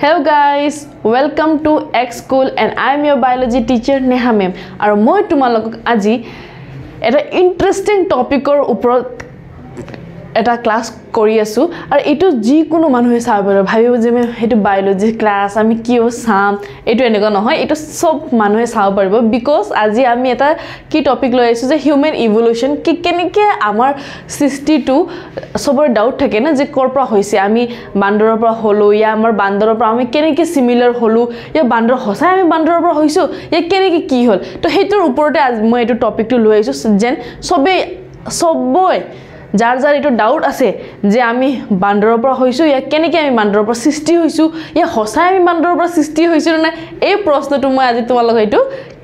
Hello guys, welcome to X School and I am your biology teacher Neha ma'am. Aru moi tumalok aji eta interesting topic or upor এটা class কৰি আছো আৰু এটো G কোনো মানুহে চাব ভাবিব যে মই হেতু বায়োলজি ক্লাস আমি কিও সাম এটো এনেকা নহয় এটো সব মানুহে চাব পাৰিব বিকজ আজি আমি এটা কি টপিক লৈ আছো যে হিউম্যান ইভলিউশন কি কেনেকে আমাৰ সৃষ্টিটো সবৰ ডাউট থাকে না যে কৰপৰা হৈছে আমি বান্দৰৰ পৰা হলো ইয়া আমাৰ বান্দৰৰ পৰা আমি কেনেকে সিমিলাৰ হলো ইয়া বান্দৰ হসাই আমি বান্দৰৰ পৰা হৈছো ইয়া কেনেকে কি হল তো হেতুৰ ওপৰতে আজি মই এটো টপিকটো লৈ আছো যেন সবই যাৰ যাৰ এটো ডাউট আছে যে আমি বান্দৰৰ পৰা হৈছো ইয়া কেনেকে আমি বান্দৰৰ পৰা সৃষ্টি হৈছো ইয়া হসাই আমি বান্দৰৰ পৰা সৃষ্টি হৈছো না এই প্ৰশ্নটো মই আজি তোমালোকক এটো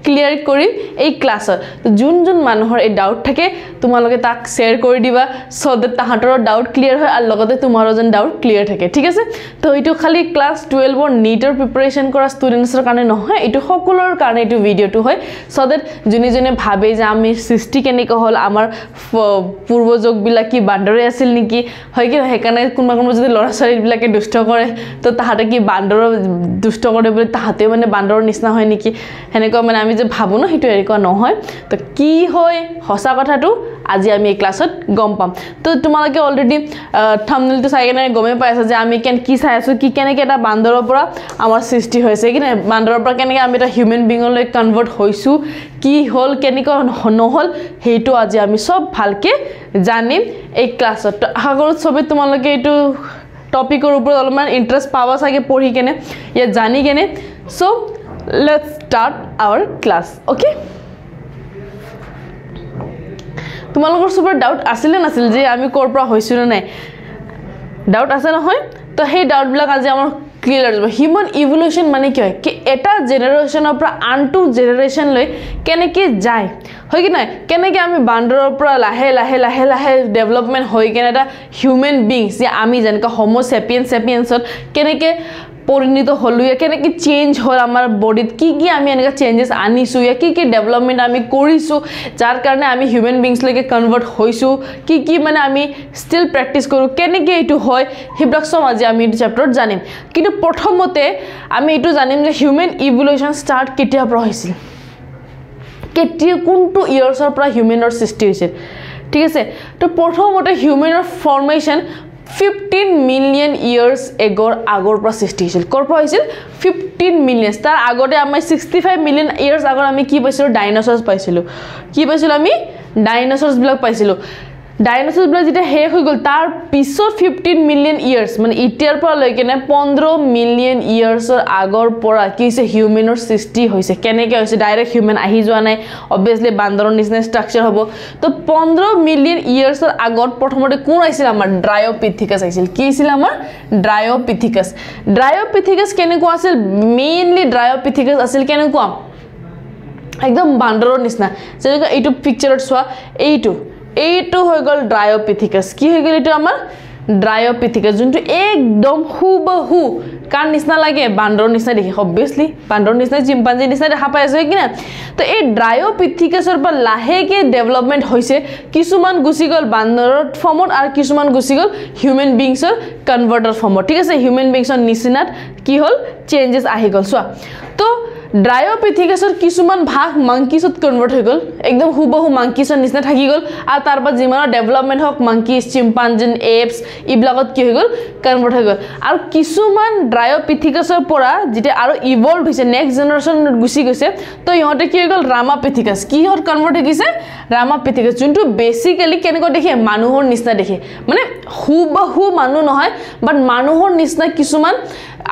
ক্লিয়াৰ কৰি এই ক্লাছত তো যোন মানুহৰ এই ডাউট থাকে তোমালোকে তাক শেয়াৰ কৰি দিবা সো দ্যাট তাহাঁতৰ ডাউট ক্লিয়াৰ হয় আৰু লগতে তোমাৰো যেন ডাউট ক্লিয়াৰ থাকে ঠিক আছে তো এইটো খালি ক্লাস 12 ৰ নীটৰ প্ৰিপাৰেচন কৰা ষ্টুডেন্টছৰ কাৰণে নহয় এইটো সকলোৰ কাৰণে এইটো ভিডিওটো হয় সো দ্যাট যোনে ভাবে যে আমি সৃষ্টি কেনেকৈ হল আমাৰ পূৰ্বজক বিলাক কি বান্দৰে আছিল নেকি হয় কি হেকানে কোনবা যদি লৰা ছোৱালী বিলাকে দুষ্ট কৰে তো তাহাঁতে কি বান্দৰৰ দুষ্ট কৰে বুলি তাহাঁতে মানে বান্দৰৰ নিচিনা হয় নেকি হেনেকৈ মানে আমি যে ভাবো ন হেতু এৰিকা নহয় তো কি হয় হসা কথাটো আজি আমি এই ক্লাছত গম পাম তো তোমালোকে অলৰেডি থাম্বনেলটো চাই কেনে গমে পাইছা যে আমি কি চাই আছো কি কেনেকে এটা বান্দৰৰ পৰা আমাৰ সৃষ্টি হৈছে কি না বান্দৰৰ পৰা কেনেকে আমি এটা হিউম্যান বিংলৈ কনভাৰ্ট হৈছো কি হল কেনেকৈ নহল হেতু আজি আমি সব ভালকে জানিম এই ক্লাছত আগৰত সবে তোমালোকে এটো টপিকৰ ওপৰত অলপমান ইন্টাৰেষ্ট পাবা সাকে পঢ়ি কেনে ইয়া জানি কেনে so let's start our class okay তোমালোকৰ super doubt আছিল নাছিল যে আমি কৰপৰা হৈছো না নাই ডাউট আছে নহয় তো সেই ডাউট বিলাক আজি আমাৰ ক্লিয়াৰ হ'ব হিউম্যান ইভলিউশন মানে কি হয় কি এটা জেনাৰেশনৰ পৰা আনটো জেনাৰেশন লৈ কেনেকে যায় হয় কি নাই কেনেকে আমি বান্দৰৰ পৰা লাহে লাহে ডেভেলপমেন্ট হৈ কেনে এটা হিউম্যান বিংস যে আমি যেনকা হোমো সেপিয়েন্সত কেনেকে পৰিণত হলো ইয়া কেনেকে চেঞ্জ হল আমাৰ বডিত কি আমি এনেকা চেঞ্জেস আনিছো ইয়া কি ডেভেলপমেন্ট আমি কৰিছো যাৰ কাৰণে আমি হিউম্যান বিংস লৈকে কনভাৰ্ট হৈছো কি মানে আমি ষ্টিল প্ৰেক্টিস কৰো কেনেকে এটো হয় হিব্ৰক সম আজি আমি এই চেপ্টাৰত জানিম কিন্তু প্ৰথমতে আমি এটো জানিম যে হিউম্যান ইভলিউশন ষ্টাৰ্ট কেতিয়া পৰা হৈছিল কেতিয়া কোনটো ইয়াৰ্ছৰ পৰা হিউম্যানৰ সৃষ্টি হৈছিল ঠিক আছে তো প্ৰথমতে হিউম্যানৰ ফৰ্মেশন 15 million years ago আগৰ পৰা সৃষ্টি হৈছিল কৰপৰা হৈছিল 15 million তাৰ আগতে আমি 65 million years আগৰ আমি কি পাইছিলো ডাইনোসৰছ পাইছিলো কি পাইছিলো আমি ডাইনোসৰছ বিলাক পাইছিলো ডাইনোসৰছ বিলাক যেটা হে হৈ গল তাৰ পিছত 15 million years মানে ইতিয়াৰ পৰা লৈ কেনে 15 million years আগৰ পৰা কি হৈছে হিউম্যানৰ সৃষ্টি হৈছে কেনেকৈ হৈছে ডাইৰেক্ট হিউম্যান আহি যোৱা নাই obviously বান্দৰৰ নিচিনা স্ট্ৰাকচাৰ হ'ব তো 15 million years আগত প্ৰথমতে কোন আছিল আমাৰ ড্ৰায়োপিথিকাছ আছিল কি আছিল আমাৰ ড্ৰায়োপিথিকাছ কেনেকুৱা আছিল মেইনলি ড্ৰায়োপিথিকাছ আছিল কেনেকুৱা একদম বান্দৰৰ নিচিনা যেনেকৈ এইটো পিকচাৰত চোৱা এইটো হৈ গল ড্ৰায়োপিথিকাছ কি হৈ গল এটো আমাৰ ড্ৰায়োপিথিকাছ যোনটো একদম হুবহু কাৰ নিচিনা লাগে বান্দৰৰ নিচিনা দেখি obviously বান্দৰৰ নিচিনা চিম্পাঞ্জি নিচিনা দেখা পাই আছে কি না তো এই ড্ৰায়োপিথিকাছৰ পৰা লাহেকে ডেভেলপমেন্ট হৈছে কিছুমান গুছি গল বান্দৰৰ ফৰ্মত আৰু কিছুমান গুছি গল হিউম্যান বিংছৰ কনভাৰ্টাৰ ফৰ্মত ঠিক আছে হিউম্যান বিংছৰ নিচিনাত কি হল চেঞ্জেস আহি গল সোয়া তো ড্ৰায়োপিথিকাছৰ কিছুমান ভাগ মাংকিছত কনভাৰ্ট হৈ গল একদম হুবহু মাংকিছৰ নিচিনা থাকি গল আৰু তাৰপা যিমানৰ ডেভেলপমেন্ট হক মাংকিছ চিম্পাঞ্জিন এপস ইবিলাকত কি হৈ গল কনভাৰ্ট হৈ গল আৰু কিছুমান ড্ৰায়োপিথিকাছৰ পৰা যেটা আৰু ইভলভ হৈছে নেক্সট জেনাৰেশনত গুছি গৈছে তো ইহঁতে কি হৈ গল ৰামাপিথিকাছ কি হল কনভাৰ্ট হৈ গৈছে ৰামাপিথিকাছ যোনটো বেসিক্যালি কেনেকৈ দেখে মানুহৰ নিচিনা দেখে মানে হুবহু মানুহ নহয় বাট মানুহৰ নিচিনা কিছুমান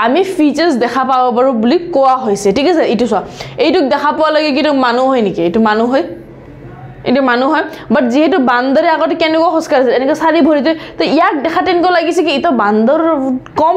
আমি ফিচাৰ্স দেখা পাব পাৰো বুলি কোৱা হৈছে ঠিক আছে ইটো চোৱা এইটোক দেখা পোৱা লাগে কিন্তু মানুহ হয় নেকি এইটো মানুহ হয় বাট যেহেতু বান্দৰে আগতে কেনেকৈ খোজকাঢ়ে এনেকৈ চাৰি ভৰিতে তো ইয়াক দেখা তেনেকৈ লাগিছে কি ইটো বান্দৰ কম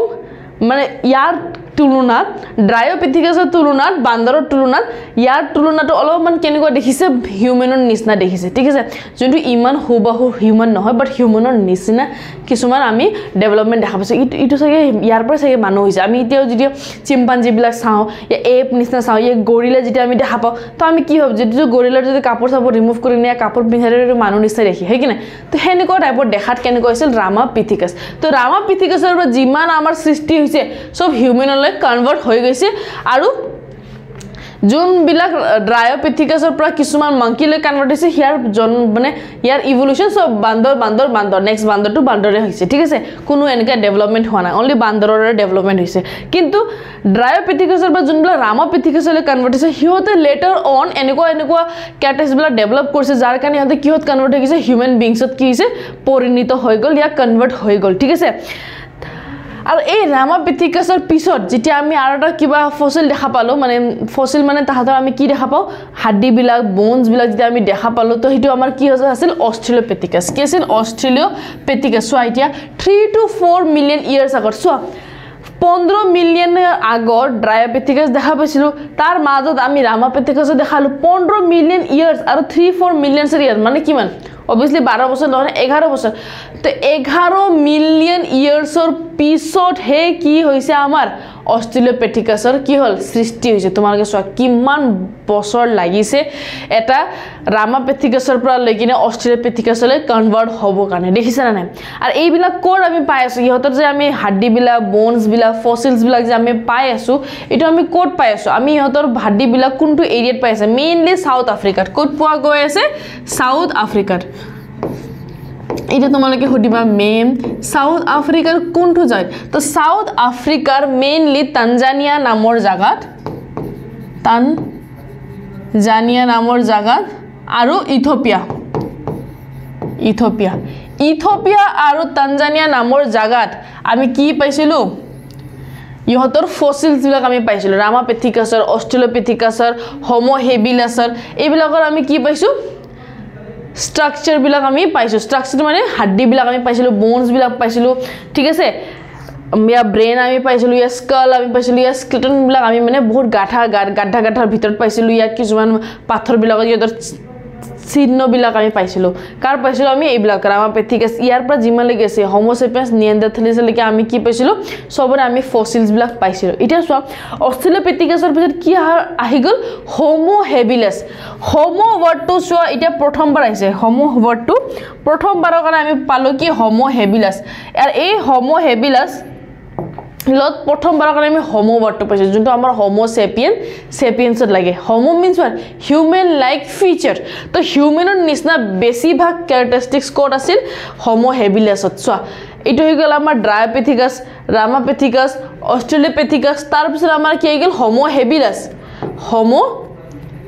মানে ইয়াৰ তুলনাত ড্ৰায়োপিথিকাছৰ তুলনাত বান্দৰৰ তুলনাত ইয়াৰ তুলনাটো অলপমান কেনেকৈ দেখিছে হিউম্যানৰ নিচিনা দেখিছে ঠিক আছে যোনটো ইমান হুবহু হিউম্যান নহয় বাট হিউম্যানৰ নিচিনা কিছুমান আমি ডেভেলপমেন্ট দেখা পাইছো ইটো সাগে ইয়াৰ পৰা সাগে মানুহ হৈছে আমি এতিয়াও যদি চিম্পাঞ্জি বিলাক চাও या এপ নিচিনা চাও या গৰিলা যেটা আমি দেখা পাও তো আমি কি হ'ব যদি গৰিলাৰ যদি কাপোৰ চাপোৰ ৰিমুভ কৰি নিয়া কাপোৰ পিন্ধাৰে মানুহ নিচিনা দেখি হয় কি না তো হেনেকুৱা টাইপৰ দেখাত কেনেকৈ আছিল ৰামাপিথিকাছ তো ৰামাপিথিকাছৰ পৰা যিমান আমাৰ সৃষ্টি হৈছে সব হিউম্যানৰ হিউমেনলৈ কনভাৰ্ট হৈ গৈছে আৰু যোনবিলাক ড্ৰায়োপিথিকাছৰ পৰা কিছুমান মাংকিলৈ কনভাৰ্ট হৈছে হিয়াৰ মানে ইয়াৰ ইভলিউশন সব বান্দৰ নেক্সট বান্দৰটো বান্দৰে হৈছে ঠিক আছে কোনো এনেকা ডেভেলপমেন্ট হোৱা নাই অনলি বান্দৰৰে ডেভেলপমেন্ট হৈছে কিন্তু ড্ৰায়োপিথিকাছৰ পৰা যোনবিলাক ৰামাপিথিকাছলৈ কনভাৰ্ট হৈছে হিহঁতে লেটাৰ অন এনেকুৱা ক্যাৰেক্টাৰিষ্টিকবিলাক ডেভেলপ কৰিছে যাৰ কাৰণে হিহঁতে কিহত কনভাৰ্ট হৈ গৈছে হিউমেন বিংছত কি হৈছে পৰিণত হৈ গ'ল ইয়া কনভাৰ্ট হৈ গ'ল ঠিক আছে আৰু এই ৰামাপিথিকাছৰ পিছত যেতিয়া আমি আৰু এটা কিবা ফসিল দেখা পালো মানে ফসিল মানে তাহাঁতৰ আমি কি দেখা পাও হাড্ডিবিলাক বোনছ বিলাক যেতিয়া আমি দেখা পালো তো হেতু আমাৰ কি আছিল অস্ট্ৰেলিওপেথিকাছ কি আছিল অস্ট্ৰেলিওপেথিকাছ সো এতিয়া 3 to 4 মিলিয়ন ইয়াৰ্স আগত সো 15 মিলিয়ন আগৰ ড্ৰায়োপিথিকাছ দেখা পাইছিলো তাৰ মাজত আমি ৰামাপিথিকাছ দেখালো 15 মিলিয়ন ইয়াৰ্স আৰু 3-4 মিলিয়ন ইয়াৰ মানে কিমান obviously 12 বছৰ নহয় 11 বছৰ তো 11 মিলিয়ন ইয়াৰ্সৰ পিছত হে কি হৈছে আমাৰ অস্ট্ৰেলিওপেথিকাছৰ কি হল সৃষ্টি হৈছে তোমালোকে চোৱা কিমান বছৰ লাগিছে এটা ৰামাপিথিকাছৰ পৰা লৈকিনে অস্ট্ৰেলিওপেথিকাছলৈ কনভাৰ্ট হ'ব কাৰণে দেখিছা না নাই আৰু এইবিলাক কোৰ আমি পাই আছো ইহঁতৰ যে আমি হাড্ডি বিলাক বোনছ বিলাক ফসিলস বিলাক যে আমি পাই আছো এটো আমি কোড পাই আছো আমি ইহঁতৰ হাড্ডি বিলাক কোনটো এৰিয়াত পাই আছে মেইনলি সাউথ আফ্ৰিকাত কোড পোৱা গৈ আছে সাউথ আফ্ৰিকাত এটা তোমালোকে হদিবা মেম সাউথ আফ্ৰিকাৰ কোনটো জায়গা তো সাউথ আফ্ৰিকাৰ মেইনলি তানজানিয়া নামৰ জাগাত আৰু ইথিওপিয়া আৰু তানজানিয়া নামৰ জাগাত আমি কি পাইছিলো ইহঁতৰ ফসিলস বিলাক আমি পাইছিলো ৰামাপিথিকাছৰ অস্ট্ৰেলিওপেথিকাছৰ হোমো হেবিলাছৰ এইবিলাকৰ আমি কি পাইছো স্ট্ৰাকচাৰ বিলাক আমি পাইছো স্ট্ৰাকচাৰ মানে হাড্ডি বিলাক আমি পাইছিলো বোনছ বিলাক পাইছিলো ঠিক আছে ইয়া ব্ৰেইন আমি পাইছিলো ইয়া স্কল আমি পাইছিলো ইয়া স্কেলেটন বিলাক আমি মানে বহুত গাঢ়াৰ ভিতৰত পাইছিলো ইয়া কিছুমান পাথৰ বিলাক ইহঁতৰ চিহ্ন বিলাক আমি পাইছিলো কাৰ পাইছিলো আমি এইবিলাক ৰামাপিথিকাছ ইয়াৰ পৰা যিমান লাগি আছে হোমো সেপিয়েন্স নিয়াণ্ডাৰথেলাছ লৈকে আমি কি পাইছিলো সবৰে আমি ফসিলস বিলাক পাইছিলো এতিয়া চোৱা অস্ট্ৰেলিওপেথিকাছৰ পিছত কি আহি গল হোমো হেবিলাছ হোমো ওয়াৰ্ডটো চোৱা এতিয়া প্ৰথমবাৰ আহিছে হোমো ওয়াৰ্ডটো প্ৰথমবাৰৰ কাৰণে আমি পালো কি হোমো হেবিলাছ আৰু এই হোমো হেবিলাছ lot প্ৰথমবাৰৰ কাৰণে আমি হোমো ওয়াৰ্ডটো পাইছো যোনটো আমাৰ হোমো সেপিয়েন্সত লাগে Homo means what human like feature তো হিউম্যানৰ নিচিনা বেছিভাগ ক্যাৰেক্টাৰিষ্টিক্স কোড আছিল হোমো হেবিলাছত চোৱা এটো হৈ গল আমাৰ ড্ৰায়োপিথিকাছ ৰামাপিথিকাছ অস্ট্ৰেলিওপেথিকাছ তাৰ পিছত আমাৰ কি হৈ গল হোমো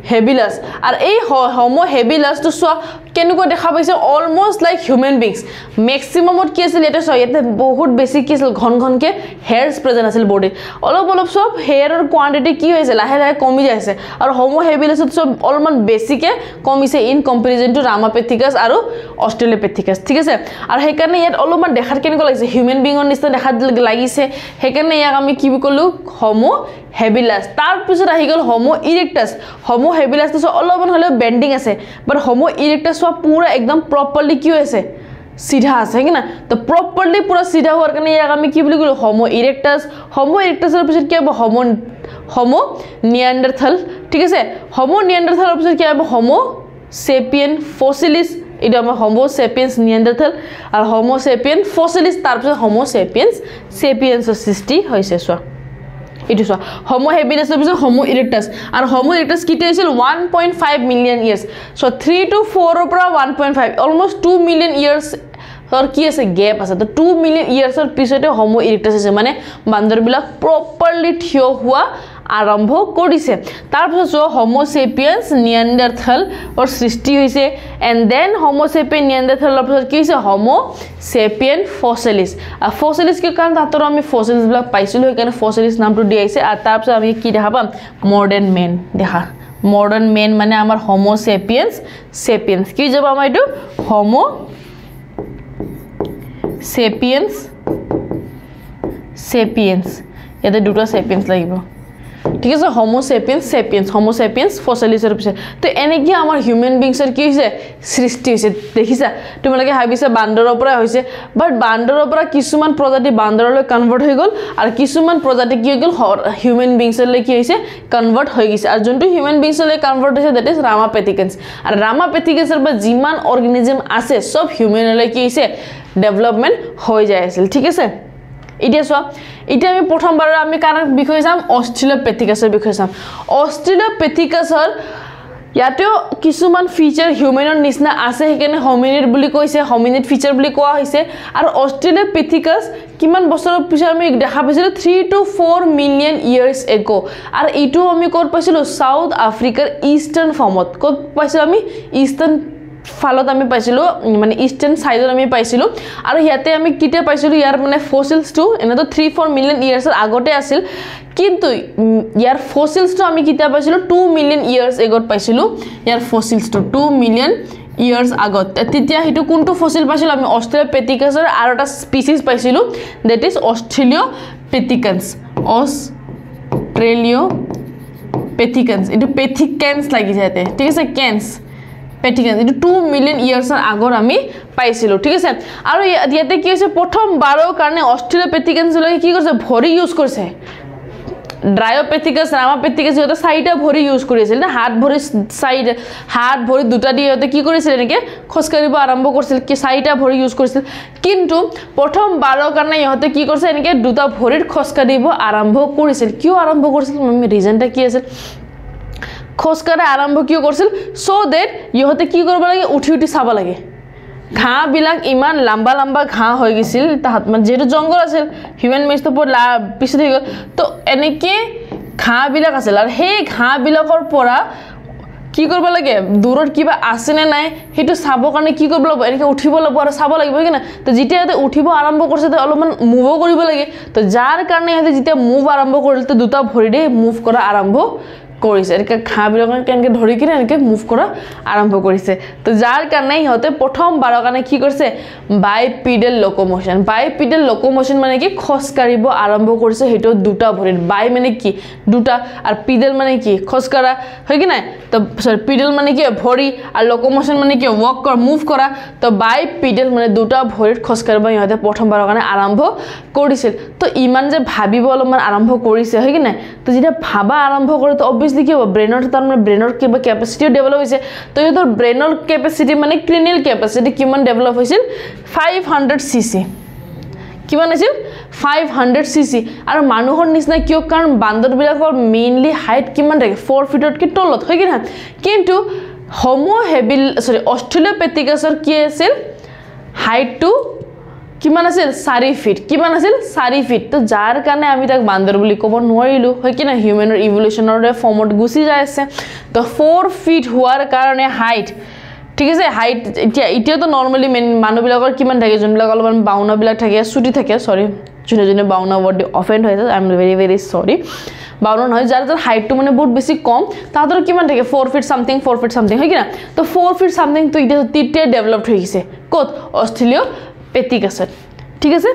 হেবিলাছ আৰু এই হোমো হেবিলাছটো চোৱা কেনেকুৱা দেখা পাইছে অলমোস্ট লাইক হিউম্যান বিংস ম্যাক্সিমামত কি আছিল এটা চোৱা ইয়াতে বহুত বেছি কি আছিল ঘনকে হেয়াৰস প্ৰেজেন্ট আছিল বডিত অলপ সব হেয়াৰৰ কোৱান্টিটি কি হৈছে লাহে কমি যাইছে আৰু হোমো হেবিলাছত সব অলমান বেছিকে কমিছে ইন কম্পাৰিজন টু ৰামাপিথিকাছ আৰু অস্ট্ৰেলিওপেথিকাছ ঠিক আছে আৰু হেকাৰণে ইয়াত অলমান দেখাত কেনেকুৱা লাগিছে হিউম্যান বিংৰ নিচিনা দেখাত লাগিছে হেকাৰণে ইয়াক আমি কি কলো হোমো হেবিলাছ তাৰ পিছত আহি গল হোমো ইৰেক্টাছ হোমো হেবিলাছটো অলপমান হলেও বেন্ডিং আছে বাট হোমো ইৰেক্টাছ পুৰা একদম প্ৰপাৰলি কি হৈছে সিধা আছে কি না তো প্ৰপাৰলি পুৰা সিধা হোৱাৰ কাৰণে ইয়াক আমি কি বুলি কলো হোমো ইৰেক্টাছৰ পিছত কি হ'ব হোমো নিয়াণ্ডাৰথেল ঠিক আছে হোমো নিয়াণ্ডাৰথেলৰ পিছত কি হ'ব হোমো সেপিয়েন ফসিলিস এটা আমাৰ হোমো সেপিয়েন্স নিয়াণ্ডাৰথেল আৰু হোমো সেপিয়েন ফসিলিস তাৰ পিছত হোমো সেপিয়েন্সৰ সৃষ্টি হৈছে চোৱা এটো চোৱা হোমো হেবিলাছৰ পিছত হোমো ইৰেক্টাছ আৰু হোমো ইৰেক্টাছ কিতে আছিল 1.5 মিলিয়ন ইয়াৰ্স সো 3 to 4 ৰ পৰা 1.5 অলমোস্ট 2 মিলিয়ন ইয়াৰ্স और কি আছে গ্যাপ আছে তো 2 মিলিয়ন ইয়াৰ্সৰ পিছতে হোমো ইৰেক্টাছ আছে মানে বান্দৰবিলাক প্ৰপাৰলি থিয় হোৱা আৰম্ভ কৰিছে তাৰ পিছত হোমো সেপিয়েন্স নিয়াণ্ডাৰথেল or সৃষ্টি হৈছে এন্ড দেন হোমো সেপিয়েন নিয়াণ্ডাৰথেলৰ পিছত কি হৈছে হোমো সেপিয়েন ফসিলিস ফসিলিস কি কাৰণ তাতৰ আমি ফসিলিস বিলাক পাইছিলো সেইকাৰণে ফসিলিস নামটো দি আহিছে আৰু তাৰ পিছত আমি কি দেখা পাম মডাৰ্ন মেন দেখা মডাৰ্ন মেন মানে আমাৰ হোমো সেপিয়েন্স কি যাব আমাৰ এটো হোমো সেপিয়েন্স ইয়াতে দুটা সেপিয়েন্স লাগিব ঠিক আছে হোমো সেপিয়েন্স ফসিলিসৰ পিছত তো এনেকি আমাৰ হিউম্যান বিংছৰ কি হৈছে সৃষ্টি হৈছে দেখিছা তোমালোকে ভাবিছা বান্দৰৰ পৰা হৈছে বাট বান্দৰৰ পৰা কিছুমান প্ৰজাতি বান্দৰলৈ কনভাৰ্ট হৈ গল আৰু কিছুমান প্ৰজাতি কি হৈ গল হিউম্যান বিংছলৈ কি হৈছে কনভাৰ্ট হৈ গৈছে আৰু যোনটো হিউম্যান বিংছলৈ কনভাৰ্ট হৈছে দ্যাট ইজ ৰামাপিথিকাছ আৰু ৰামাপিথিকাছৰ পৰা যিমান অৰ্গানিজম আছে সব হিউম্যানলৈ কি হৈছে ডেভেলপমেন্ট হৈ যায় আছিল ঠিক আছে এতিয়া চোৱা এতিয়া আমি প্ৰথমবাৰ আমি কাৰ বিষয়ে চাম অস্ট্ৰেলোপেথিকাছৰ বিষয়ে চাম অস্ট্ৰেলোপেথিকাছৰ ইয়াতেও কিছুমান ফিচাৰ হিউমেনৰ নিচিনা আছে সেইকাৰণে হোমিনিড বুলি কৈছে হোমিনিড ফিচাৰ বুলি কোৱা হৈছে আৰু অস্ট্ৰেলোপেথিকাছ কিমান বছৰৰ পিছত আমি দেখা পাইছিলো 3 to 4 মিলিয়ন ইয়াৰ্স এগো আৰু এইটো আমি ক'ত পাইছিলো সাউথ আফ্ৰিকাৰ ইষ্টাৰ্ণ ফৰ্মত ক'ত পাইছিলো আমি ইষ্টাৰ্ণ ফালত আমি পাইছিলো মানে ইষ্টাৰ্ণ সাইডত আমি পাইছিলো আৰু ইয়াতে আমি কিতে পাইছিলো ইয়াৰ মানে ফসিলস টু এনেতো 3-4 মিলিয়ন ইয়াৰ্সৰ আগতে আছিল কিন্তু ইয়াৰ ফসিলস টু আমি কিতে পাইছিলো 2 মিলিয়ন ইয়াৰ্স এগত পাইছিলো ইয়াৰ ফসিলস টু 2 মিলিয়ন ইয়াৰ্স আগত তেতিয়া হিটো কোনটো ফসিল পাইছিলো আমি অস্ট্ৰেলোপেথিকাছৰ আৰু এটা স্পিচিছ পাইছিলো দ্যাট ইজ অস্ট্রেলিওপেথিকান্স অস্ট্রেলিওপেথিকান্স ইটো পেথিকেন্স লাগি যাতে ঠিক আছে কেন্স পেথিকেন্স ইটো 2 মিলিয়ন ইয়াৰ্সৰ আগৰ আমি পাইছিলো ঠিক আছে আৰু ইয়াতে কি হৈছে প্ৰথম বাৰৰ কাৰণে অস্ট্ৰেলোপেথিকান্স লগে কি কৰিছে ভৰি ইউজ কৰিছে ড্ৰায়োপেথিকাছ ৰামাপেথিকাছ হতে চাৰিটা ভৰি ইউজ কৰিছিল না হাত ভৰি দুটা দি হতে কি কৰিছিল এনেকে খোজকাৰিব আৰম্ভ কৰিছিল কি চাৰিটা ভৰি ইউজ কৰিছিল কিন্তু প্ৰথম বাৰৰ কাৰণে ইহতে কি কৰিছে এনেকে দুটা ভৰিৰ খোজকাৰিব আৰম্ভ কৰিছিল কিয় আৰম্ভ কৰিছিল আমি ৰিজনটা কি আছিল খোজকাৰা আৰম্ভ কিয় কৰিছিল সো দ্যাট ইহতে কি কৰিব লাগে উঠি চাব লাগে ঘাঁ বিলাক ইমান লম্বা লম্বা ঘাঁ হৈ গৈছিল তাহাত মানে যেটো জংগল আছিল হিউম্যান মেজটো পিছত হৈ গল তো এনেকে ঘাঁ বিলাক আছিল আৰু সেই ঘাঁ বিলাকৰ পৰা কি কৰিব লাগে দূৰত কিবা আছে নে নাই হেতু চাব কাৰণে কি কৰিব লাগিব এনেকে উঠিব লাগিব আৰু চাব লাগিব কি না তো যেতিয়া এতে উঠিব আৰম্ভ কৰিছে তো অলপমান মুভ কৰিব লাগে তো যাৰ কাৰণে এতে যেতিয়া মুভ আৰম্ভ কৰিল তো দুটা ভৰি দে মুভ কৰা আৰম্ভ কৰিছে একে ঘাঁ বিলাক কেনকে ধৰি কিনে এনেকে মুভ কৰা আৰম্ভ কৰিছে তো যাৰ কাৰণে ইহতে প্ৰথম বাৰৰ কাৰণে কি কৰিছে বাইপিডাল লোকোমোশন মানে কি খোজ কাৰিব আৰম্ভ কৰিছে হেটো দুটা ভৰিত বাই মানে কি দুটা আৰু পিডাল মানে কি খোজ কৰা হয় কি নাই তো সৰি পিডাল মানে কি ভৰি আৰু লোকোমোশন মানে কি ওয়াক কৰা মুভ কৰা তো বাইপিডাল মানে দুটা ভৰিত খোজ কাৰিব ইহতে প্ৰথম বাৰৰ কাৰণে আৰম্ভ কৰিছিল তো ইমান যে ভাবিব অলপমান আৰম্ভ কৰিছে হয় কি নাই তো যেতিয়া ভাবা আৰম্ভ কৰে তো obviously কি হ'ব ব্ৰেইনৰ তাৰ মানে ব্ৰেইনৰ কিবা ক্যাপাসিটি ডেভেলপ হৈছে তো ইহতৰ ব্ৰেইনৰ ক্যাপাসিটি মানে ক্ৰেনিয়াল ক্যাপাসিটি কিমান ডেভেলপ হৈছিল 500 সিসি কিমান আছিল 500 সিসি আৰু মানুহৰ নিচিনা কিয় কাৰণ বান্দৰ বিলাকৰ মেইনলি হাইট কিমান থাকে 4 ফিটত কি তলত হয় কি না কিন্তু হোমো হেবিল সৰি অস্ট্ৰেলোপেথিকাছৰ কি আছিল হাইট টু কিমান আছিল 4 ফিট কিমান আছিল 4 ফিট তো যাৰ কাৰণে আমি তাক বান্দৰ বুলি ক'ব নোৱাৰিলো হয় কি না হিউম্যানৰ ইভলিউশনৰ ফৰ্মত গুছি যায় আছে তো 4 ফিট হোৱাৰ কাৰণে হাইট ঠিক আছে হাইট এতিয়া তো নৰমালি মানুহ বিলাকৰ কিমান থাকে যোনবিলাক অলপমান বাউনা বিলাক থাকে সুটি থাকে সৰি যোনে বাউনা ওয়াৰ্ড অফেন্ড হৈ যায় আই এম ভেৰি সৰি বাউনা নহয় যাৰ হাইটটো মানে বহুত বেছি কম তাহাঁতৰ কিমান থাকে 4 ফিট সামথিং হয় কি না তো 4 ফিট সামথিং তো এতিয়া ডেভেলপড হৈ গৈছে ক'ত অস্ট্রেলিওপেথিকাছত ঠিক আছে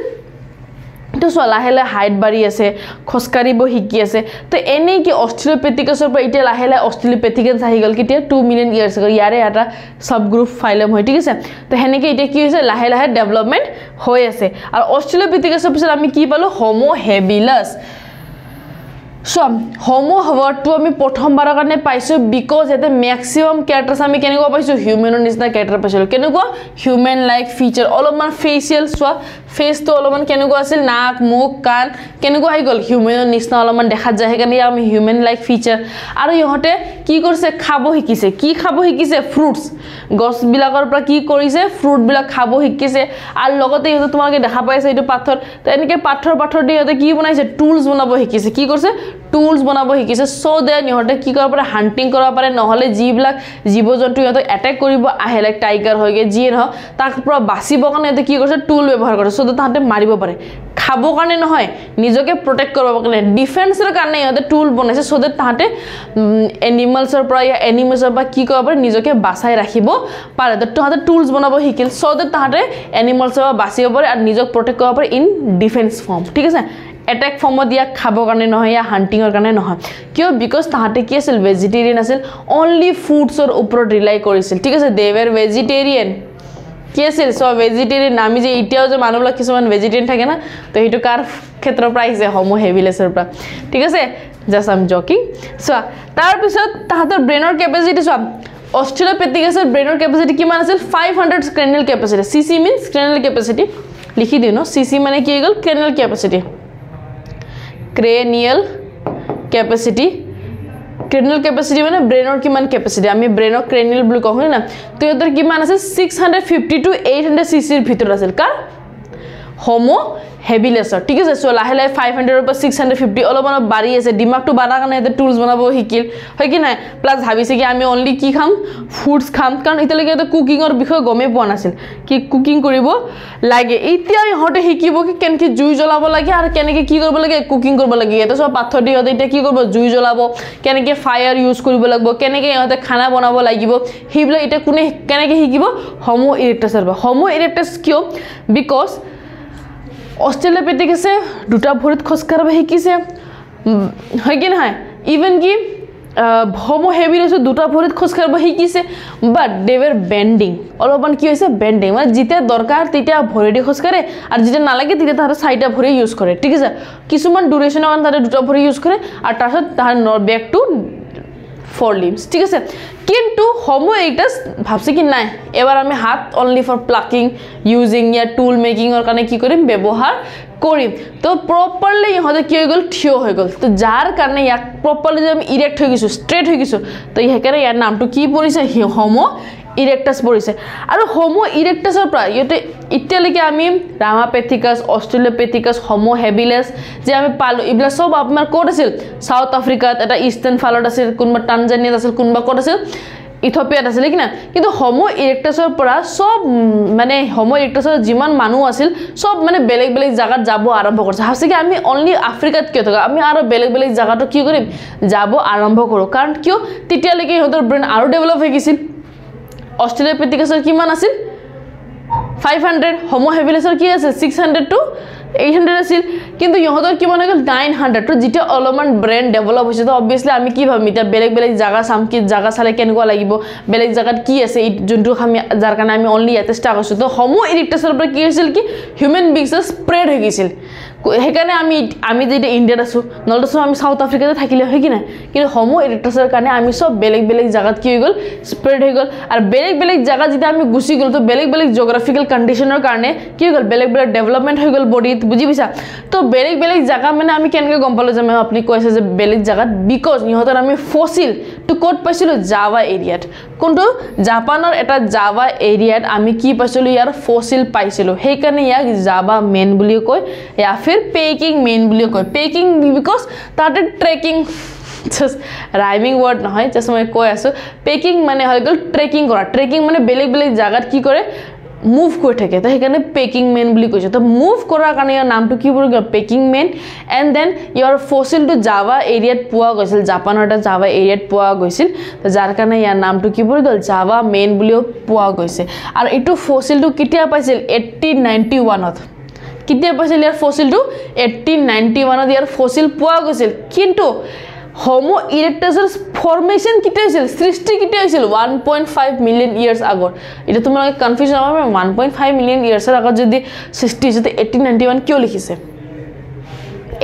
তো সো লাহে লাহে হাইট বাঢ়ি আছে খোজকাৰিব শিকি আছে তো এনেই কি অস্ট্ৰেলোপেথিকাছৰ পৰা এতিয়া লাহে লাহে অস্ট্ৰেলোপেথিকান্স আহি গল কেতিয়া 2 মিলিয়ন ইয়াৰ্স আগৰ ইয়াৰে এটা সাব গ্ৰুপ ফাইলম হয় ঠিক আছে তো হেনেকে এতিয়া কি হৈছে লাহে লাহে ডেভেলপমেন্ট হৈ আছে আৰু অস্ট্ৰেলোপেথিকাছৰ পিছত আমি কি পালো হোমো হেবিলাস সো হোমো ওয়াৰ্ডটো আমি প্ৰথমবাৰৰ কাৰণে পাইছো বিকজ এতে ম্যাক্সিমাম ক্যাৰেক্টাৰস আমি কেনেকুৱা পাইছো হিউম্যানৰ নিচিনা ক্যাৰেক্টাৰ পাইছো কেনেকুৱা হিউম্যান লাইক ফিচাৰ অলপমান ফেচিয়েল সোৱা ফেসটো অলপমান কেনেকুৱা আছিল নাক মুখ কাণ কেনেকুৱা হৈ গল হিউম্যানৰ নিচিনা অলপমান দেখা যায় হেকাৰণে আমি হিউম্যান লাইক ফিচাৰ আৰু ইহতে কি কৰিছে খাব শিকিছে কি খাব শিকিছে ফ্ৰুটস গছ বিলাকৰ পৰা কি কৰিছে ফ্ৰুট বিলাক খাব শিকিছে আৰু লগতে ইহতে তোমালোকে দেখা পাইছে এটো পাথৰ তো এনেকে পাথৰ দি ইহতে কি বনাইছে টুলস বনাব শিকিছে কি কৰিছে টুলস বনাব শিকিছে সো দেন ইহতে কি কৰিব পাৰে হান্টিং কৰিব পাৰে নহলে জিবিলাক জীৱ-জন্তু ইহতে অ্যাটাক কৰিব আহে লাইক টাইগাৰ হয়গে জিয়ে নহ তাক পৰা বাচিব কাৰণে ইহতে কি কৰিছে টুল ব্যৱহাৰ কৰে সো তাহাঁতে মাৰিব পাৰে খাব কাৰণে নহয় নিজকে প্ৰটেক্ট কৰিব কাৰণে ডিফেন্সৰ কাৰণে ইহতে টুল বনাইছে সো দ্যাট তাহাঁতে এনিমেলছৰ পৰা ইয়া এনিমেলছৰ পৰা কি কৰিব পাৰে নিজকে বাচাই ৰাখিব পাৰে তো তাহাঁতে টুলস বনাব শিকিল সো দ্যাট তাহাঁতে এনিমেলছৰ পৰা বাচিব পাৰে আৰু নিজক প্ৰটেক্ট কৰিব পাৰে ইন ডিফেন্স ফৰ্ম ঠিক আছে attack ফৰ্মত দিয়া খাব কাৰণে নহয় या হান্টিংৰ কাৰণে নহয় কিয় বিকজ তাহাঁতে কি আছিল ভেজিটেৰিয়ান আছিল অনলি ফুডছৰ ওপৰত ৰিলাই কৰিছিল ঠিক আছে দে ওয়াৰ ভেজিটেৰিয়ান কি আছিল সো ভেজিটেৰিয়ান আমি যে ইতিয়াও যে মানুহবিলাক কিছুমান ভেজিটেৰিয়ান থাকে না তো হেতু কাৰ ক্ষেত্ৰৰ পৰা আহিছে হোমো হেবিলাছৰ পৰা ঠিক আছে just I am joking so তাৰ পিছত তাহাঁতৰ ব্ৰেইনৰ ক্যাপাসিটি সো অস্ট্ৰেলোপেথিকাছৰ ব্ৰেইনৰ ক্যাপাসিটি কিমান আছিল 500 cranial capacity CC means cranial capacity লিখি দিও ন সিসি মানে কি হৈ গল cranial capacity cranial capacity cranial capacity মানে ব্ৰেইনৰ কিমান ক্যাপাসিটি আমি ব্ৰেইনৰ ক্ৰেনিয়েল বুলি কওঁ না তো ইহঁতৰ কিমান আছে 650 to 800 cc ৰ ভিতৰত আছিল কাৰ হোমো হেবিলেছৰ ঠিক আছে সো লাহে লাহে 500 ৰ পৰা 650 অলপমান বাঢ়ি আছে দিমাগটো বাঢ়া কাৰণে এতে টুলস বনাব শিকিল হয় কি নাই প্লাস ভাবিছে কি আমি অনলি কি খাম ফুডস খাম কাৰণ ইতলৈকে এটা কুকিংৰ বিষয় গমে পোৱা নাছিল কি কুকিং কৰিব লাগে এতিয়া ইহঁতে শিকিব কি কেনেকৈ জুই জ্বলাব লাগে আৰু কেনেকৈ কি কৰিব লাগে কুকিং কৰিব লাগে এটা সব পাথৰ দি ইহঁতে এতিয়া কি কৰিব জুই জ্বলাব কেনেকৈ ফায়াৰ ইউজ কৰিব লাগিব কেনেকৈ ইহঁতে খানা বনাব লাগিব হিবলা এটা কোনে কেনেকৈ শিকিব হোমো ইৰেক্টাছৰ হোমো ইৰেক্টাছ কিয় বিকজ অস্ট্ৰেলোপিথেকাসে দুটা ভৰিত খোজকাঢ়িব শিকিছে হয় কি নহয় ইভেন কি হোমো হেবিলেছে দুটা ভৰিত খোজকাঢ়িব শিকিছে বাট দে ওয়াৰ বেন্ডিং অলপমান কি হৈছে বেন্ডিং মানে যেতিয়া দৰকাৰ তেতিয়া ভৰি দি খোজকাঢ়ে আৰু যেতিয়া নালাগে তেতিয়া তাহাঁতে চাৰিটা ভৰি ইউজ কৰে ঠিক আছে কিছুমান ডিউৰেশ্যনৰ কাৰণে তাহাঁতে দুটা ভৰি ইউজ কৰে আৰু তাৰপিছত তাহাঁতৰ বেক টু 4 limbs ঠিক আছে কিন্তু হোমো ইৰেক্টাছ ভাবছে কি নাই এবাৰ আমি হাত অনলি ফৰ প্লাকিং ইউজিং ইয়া টুল মেকিংৰ কাৰণে কি কৰিম ব্যৱহাৰ কৰিম তো প্ৰপাৰলি ইহঁতে কি হৈ গল থিয় হৈ গল তো যাৰ কাৰণে ইয়াক প্ৰপাৰলি আমি ইৰেক্ট হৈ গৈছো ষ্ট্ৰেট হৈ গৈছো তো হেকাৰে ইয়াৰ নামটো কি পৰিছে হোমো ইৰেক্টাছ পৰিছে আৰু হোমো ইৰেক্টাছৰ পৰা ইতে ইতিয়ালৈকে আমি ৰামাপেথিকাছ অস্ট্ৰেলোপেথিকাছ হোমো হেবিলেছ যে আমি পালো ইবলা সব আপোনাৰ কোড আছিল সাউথ আফ্ৰিকাত এটা ইষ্টাৰ্ণ ফালত আছিল কোনবা টানজানিয়াত আছিল কোনবা কোড আছিল ইথিওপিয়াত আছিল কি না কিন্তু হোমো ইৰেক্টাছৰ পৰা সব মানে হোমো ইৰেক্টাছৰ যিমান মানুহ আছিল সব মানে বেলেগ বেলেগ জায়গাত যাব আৰম্ভ কৰিছে ভাবছে কি আমি অনলি আফ্ৰিকাত কিয় থাকা আমি আৰু বেলেগ বেলেগ জায়গাটো কি কৰিম যাব আৰম্ভ কৰো কাৰণ কিয় তেতিয়ালৈকে ইহঁতৰ ব্ৰেইন আৰু ডেভেলপ হৈ গৈছিল অস্ট্ৰেলোপিথেকাসৰ কিমান আছিল 500 হোমো হেবিলেছৰ কি আছিল 600 to 800 আছিল কিন্তু ইহঁতৰ কিমান হৈ গল 900 তো যেতিয়া অলপমান ব্ৰেইন ডেভেলপ হৈছে তো অবভিয়াসলি আমি কি ভাবিম এতিয়া বেলেগ বেলেগ জায়গা চাম কি জায়গা চালে কেনেকুৱা লাগিব বেলেগ জায়গাত কি আছে যোনটো আমি যাৰ কাৰণে আমি অনলি ইয়াতে ষ্টাৰ্ট কৰিছো তো হোমো ইৰেক্টাছৰ পৰা কি হৈছিল কি হিউম্যান বিংছ স্প্ৰেড হৈ গৈছিল হেকাৰণে আমি যে ইণ্ডিয়াত আছো নলতো সব আমি সাউথ আফ্ৰিকাতে থাকিলে হয় কি না কিন্তু হোমো ইৰেক্টাছৰ কাৰণে আমি সব বেলেগ বেলেগ জায়গাত কি হৈ গল স্প্ৰেড হৈ গল আৰু বেলেগ বেলেগ জায়গা যেতিয়া আমি গুছি গল তো বেলেগ বেলেগ জিওগ্ৰাফিক্যাল কন্ডিশনৰ কাৰণে কি হৈ গল বেলেগ বেলেগ ডেভেলপমেন্ট হৈ গল বডিত বুজি পাইছা তো বেলেগ বেলেগ জায়গা মানে আমি কেনেকৈ গম পালো যে আপুনি কৈছে যে বেলেগ জায়গাত বিকজ ইহঁতৰ আমি ফসিল তো কোড পাইছিলো জাভা এৰিয়াত কোনটো জাপানৰ এটা জাভা এৰিয়াত আমি কি পাইছিলো ইয়াৰ ফসিল পাইছিলো সেইকাৰণে ইয়াক জাভা মেন বুলি কয় या फिर पेकिंग मेन বুলি কয় পেকিং বিকজ তাতে ট্ৰেকিং জাস্ট ৰাইমিং ওয়াৰ্ড নহয় জাস্ট মই কৈ আছো পেকিং মানে হৈ গল ট্ৰেকিং কৰা ট্ৰেকিং মানে বেলেগ বেলেগ জায়গাত কি কৰে মুভ কৰি থাকে তো সেইকাৰণে পেকিং মেন বুলি কৈছে তো মুভ কৰাৰ কাৰণে ইয়াৰ নামটো কি পৰি গল পেকিং মেন এন্ড দেন ইয়াৰ ফসিল টু জাভা এৰিয়াত পোৱা গৈছিল জাপানৰ এটা জাভা এৰিয়াত পোৱা গৈছিল তো যাৰ কাৰণে ইয়াৰ নামটো কি পৰি গল জাভা মেন বুলিও পোৱা গৈছে আৰু এটো ফসিলটো কেতিয়া পাইছিল 1891ত কিতিয়া পাইছিল ইয়াৰ ফসিলটো 1891ত ইয়াৰ ফসিল পোৱা গৈছিল কিন্তু হোমো ইৰেক্টাছৰ ফৰ্মেশন কিতিয়া হৈছিল সৃষ্টি কিতিয়া হৈছিল 1.5 মিলিয়ন ইয়াৰ্স আগত এটা তোমালোকে কনফিউজন হ'ব 1.5 মিলিয়ন ইয়াৰ্সৰ আগত যদি সৃষ্টি হৈছে 1891 কিয় লিখিছে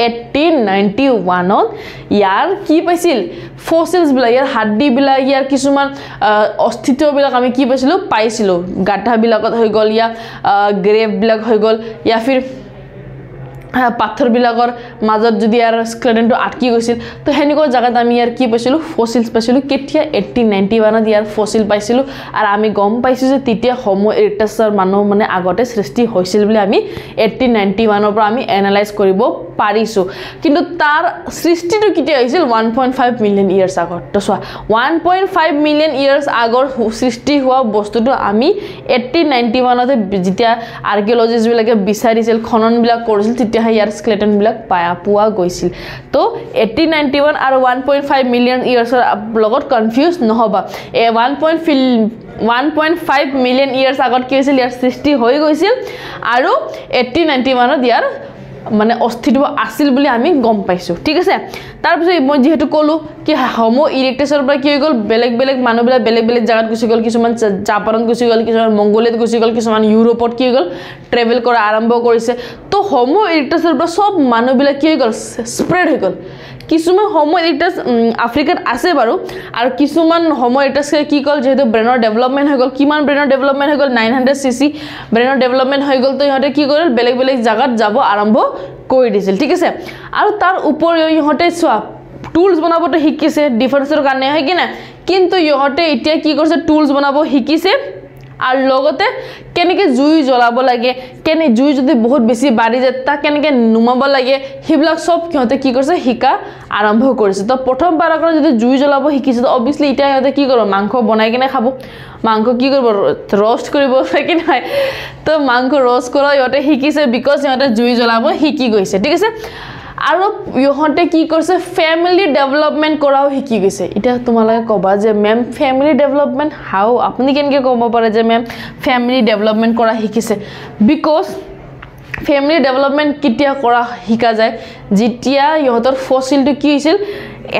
1891ত ইয়াৰ কি পাইছিল ফসিলস বিলা ইয়াৰ হাড্ডি বিলা ইয়াৰ কিছুমান অস্তিত্ব বিলা আমি কি পাইছিলো গাঠা বিলাকত হৈ গল ইয়া গ্ৰেভ বিলাক হৈ গল ইয়া ফিৰ পাথৰ বিলাকৰ মাজত যদি ইয়াৰ স্কেলেটনটো আটকি গৈছিল তো হেনিকৰ জায়গাত আমি ইয়াৰ কি পাইছিলো ফসিলস পাইছিলো কেতিয়া 1891ত ইয়াৰ ফসিল পাইছিলো আৰু আমি গম পাইছো যে তেতিয়া হোমো ইৰেক্টাছৰ মানুহ মানে আগতে সৃষ্টি হৈছিল বুলি আমি 1891ৰ পৰা আমি এনালাইজ কৰিব পাৰিছো কিন্তু তাৰ সৃষ্টিটো কেতিয়া হৈছিল 1.5 মিলিয়ন ইয়াৰ্স আগত তো সোৱা 1.5 মিলিয়ন ইয়াৰ্স আগৰ সৃষ্টি হোৱা বস্তুটো আমি 1891তে যেতিয়া আৰ্কিঅলজিষ্ট বিলাকে বিচাৰিছিল খনন বিলাক কৰিছিল তেতিয়া ইয়াৰ স্কেলেটন বিলাক পোৱা গৈছিল তো 1891 আৰু 1.5 মিলিয়ন ইয়াৰ্সৰ লগত কনফিউজ নহবা 1.5 মিলিয়ন ইয়াৰ্স আগত কি হৈছিল ইয়াৰ সৃষ্টি হৈ গৈছিল আৰু 1891ত ইয়াৰ মানে অস্তিত্ব আছিল বুলি আমি গম পাইছো ঠিক আছে তাৰ পিছত মই যেহেতু কলো কি হোমো ইৰেক্টাছৰ পৰা কি হৈ গল বেলেগ বেলেগ মানুহবিলাক বেলেগ বেলেগ জায়গাত গুছি গল কিছুমান জাপানত গুছি গল কিছুমান মংগোলিয়াত গুছি গল কিছুমান ইউৰোপত কি হৈ গল ট্ৰেভেল কৰা আৰম্ভ কৰিছে তো হোমো ইৰেক্টাছৰ পৰা সব মানুহবিলাক কি হৈ গল স্প্ৰেড হৈ গল কিছুমান হোমো ইৰেক্টাছ আফ্ৰিকাত আছে বাৰু আৰু কিছুমান হোমো ইৰেক্টাছ কি কল যেহেতু ব্ৰেনৰ ডেভেলপমেন্ট হৈ গল কিমান ব্ৰেনৰ ডেভেলপমেন্ট হৈ গল 900 সিসি ব্ৰেনৰ ডেভেলপমেন্ট হৈ গল তো ইহঁতে কি কৰিল বেলেগ বেলেগ জাগাত যাব আৰম্ভ কৰি দিছিল ঠিক আছে আৰু তাৰ উপৰিও ইহঁতে সোৱা টুলস বনাবতে শিকিছে ডিফেন্সৰ কাৰণে হয় কি না কিন্তু ইহঁতে এতিয়া কি কৰিছে টুলস বনাব শিকিছে আর লগতে কেনেকে জুই জ্বলাব লাগে কেনে জুই যদি বহুত বেছি বাঢ়ি যায় তা কেনেকে নুমাব লাগে হিবিলাক সব কিহতে কি কৰিছে শিকা আৰম্ভ কৰিছে তো প্ৰথমবাৰ কাৰণে যদি জুই জ্বলাব শিকিছে তো অবিয়াসলি ইটা ইহঁতে কি কৰিব মাংস বনাই কিনে খাব মাংস কি কৰিব ৰোস্ট কৰিব কি নাই তো মাংস ৰোস্ট কৰা ইহঁতে শিকিছে বিকজ ইহঁতে জুই জ্বলাব শিকি গৈছে ঠিক আছে আৰু ইহঁতে কি কৰিছে ফ্যামিলি ডেভেলপমেন্ট কৰাও শিকি গৈছে এটা তোমালোকে কবা যে মেম ফ্যামিলি ডেভেলপমেন্ট হাউ আপুনি কেনকে ক'ব পাৰে যে মেম ফ্যামিলি ডেভেলপমেন্ট কৰা শিকিছে বিকজ ফ্যামিলি ডেভেলপমেন্ট কিতিয়া কৰা শিকা যায় যেতিয়া ইহঁতৰ ফসিলটো কি হৈছিল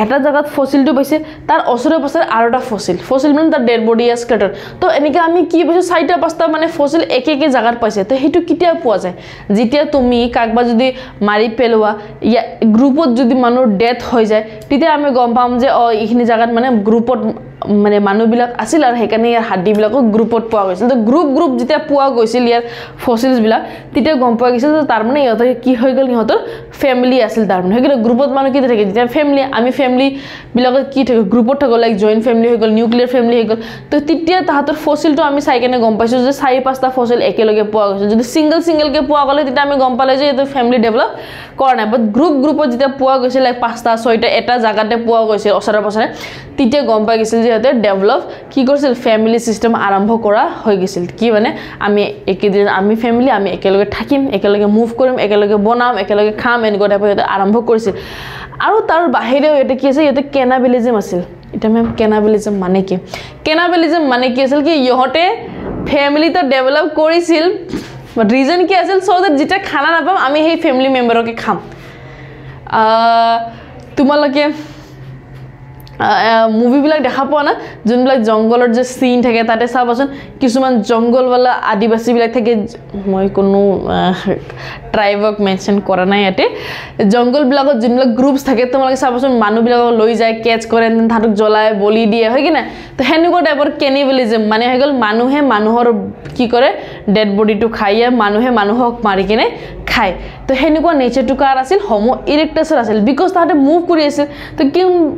এটা জায়গাত ফসিলটো পাইছে তাৰ ওচৰে পাছৰে আৰু এটা ফসিল মানে তাৰ ডেড বডি স্কেটাৰ তো এনেকা আমি কি পাইছো চাৰিটা পাঁচটা মানে ফসিল একে একে জায়গাত পাইছে তো হেতু কিতিয়া পোৱা যায় যেতিয়া তুমি কাকবা যদি মাৰি পেলোৱা ইয়া গ্ৰুপত যদি মানুহ ডেথ হৈ যায় তেতিয়া আমি গম পাম যে এইখিনি জায়গাত মানে গ্ৰুপত মানে মানুহবিলাক আছিল আৰু হেকানে ইয়াৰ হাড্ডিবিলাকক গ্ৰুপত পোৱা গৈছিল তো গ্ৰুপ যেতিয়া পোৱা গৈছিল ইয়াৰ ফসিলস বিলাক তেতিয়া গম পোৱা গৈছিল যে তাৰ মানে ইহঁতৰ কি হৈ গল ইহঁতৰ ফ্যামিলি আছিল তাৰ মানে হেকিলে গ্ৰুপত মানুহ কি থাকে যেতিয়া ফ্যামিলি আমি ফ্যামিলি বিলাকক কি থাকে গ্ৰুপত থাকে লাইক জয়েন্ট ফ্যামিলি হৈ গল নিউক্লিয়াৰ ফ্যামিলি হৈ গল তো তেতিয়া তাহাতৰ ফসিলটো আমি চাই কেনে গম পাইছো যে 4-5টা ফসিল একেলগে পোৱা গৈছিল যদি সিঙ্গেল কে পোৱা গলে তেতিয়া আমি গম পালে যে এটো ফ্যামিলি ডেভেলপ কৰা নাই বাট গ্ৰুপত যেতিয়া পোৱা গৈছিল লাইক 5টা 6টা এটা জায়গাতে পোৱা গৈছিল ওচৰে পাছৰে তেতিয়া গম পাই গৈছিল যে এতে ডেভেলপ কি কৰিছিল ফ্যামিলি সিস্টেম আৰম্ভ কৰা হৈ গৈছিল কি মানে আমি একেদিন আমি ফ্যামিলি আমি একেলগে থাকিম একেলগে মুভ কৰিম একেলগে বনাম একেলগে খাম এনেকুৱা টাইপৰ আৰম্ভ কৰিছিল আৰু তাৰ বাহিৰেও এটা কি আছে ইয়াতে কেনাবিলিজম আছিল এটা মেম কেনাবিলিজম মানে কি কেনাবিলিজম মানে কি আছিল কি ইহঁতে ফ্যামিলি তো ডেভেলপ কৰিছিল বাট ৰিজন কি আছিল সো দ্যাট যেটা খানা নাপাম আমি সেই ফ্যামিলি মেম্বাৰকে খাম তোমালোকে মুভি বিলাক দেখা পোৱা না যোনবিলাক জংগলৰ যে সিন থাকে তাতে চাবাচোন কিছুমান জংগলৱালা আদিবাসী বিলাক থাকে মই কোনো ট্ৰাইবক মেনশন কৰা নাই ইয়াতে জংগল বিলাকত যোনবিলাক গ্ৰুপস থাকে তোমালোকে চাবাচোন মানুহ বিলাকক লৈ যায় কেচ কৰে তাহাঁতক জ্বলাই বলি দিয়ে হয় কি না তো হেনেকুৱা টাইপৰ কেনিবেলিজম মানে হৈ গল মানুহে মানুহৰ কি কৰে ডেড বডিটো খাইয়া মানুহে মানুহক মাৰি কিনে খায় তো হেনেকুৱা নেচাৰটো কাৰ আছিল হোমো ইৰেক্টাছৰ আছিল বিকজ তাহাঁতে মুভ কৰি আছিল তো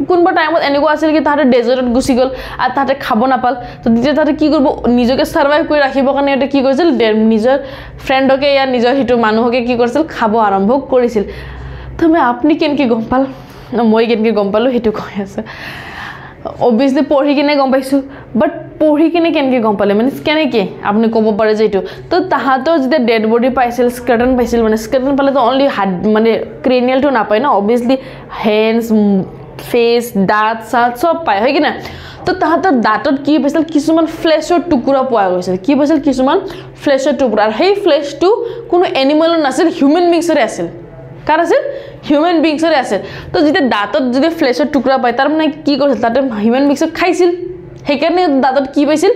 কোনবা টাইমত এনেকুৱা আছিল কি তাহাঁতে ডেজাৰ্টত গুচি গল আৰু তাহাঁতে খাব নাপাল তো তেতিয়া তাহাঁতে কি কৰিব নিজকে সাৰ্ভাইভ কৰি ৰাখিবৰ কাৰণে এটা কি কৰিছিল নিজৰ ফ্ৰেণ্ডকে ইয়া নিজৰ হিটো মানুহকে কি কৰিছিল খাব আৰম্ভ কৰিছিল তুমি আপনি কেনকে গম পাল মই কেনকে গম পালো হেতু কৈ আছে obviously পঢ়ি কিনে গম পাইছো বাট পঢ়ি কিনে কেনকে গম পালে মানে কেনেকে আপনি ক'ব পাৰে যে এটো তো তাহাঁতৰ যেতিয়া ডেড বডি পাইছিল স্কেলেটন পাইছিল মানে স্কেলেটন পালে তো অনলি হাড মানে ক্ৰেনিয়াল টো নাপায় না obviously hands ফেস দাঁত সাত সব পায় হয় কি না তো তাহাঁতৰ দাঁতত কি পাইছিল কিছুমান ফ্লেশৰ টুকুৰা পোৱা গৈছিল কি পাইছিল কিছুমান ফ্লেশৰ টুকুৰা আৰু সেই ফ্লেশটো কোনো এনিমেলৰ নাছিল হিউম্যান বিংছৰে আছিল কাৰ আছিল হিউম্যান বিংছৰে আছিল তো যেতিয়া দাঁতত যদি ফ্লেশৰ টুকুৰা পায় তাৰ মানে কি কৰিছিল তাতে হিউম্যান বিংছক খাইছিল হেকাৰণে দাঁতত কি পাইছিল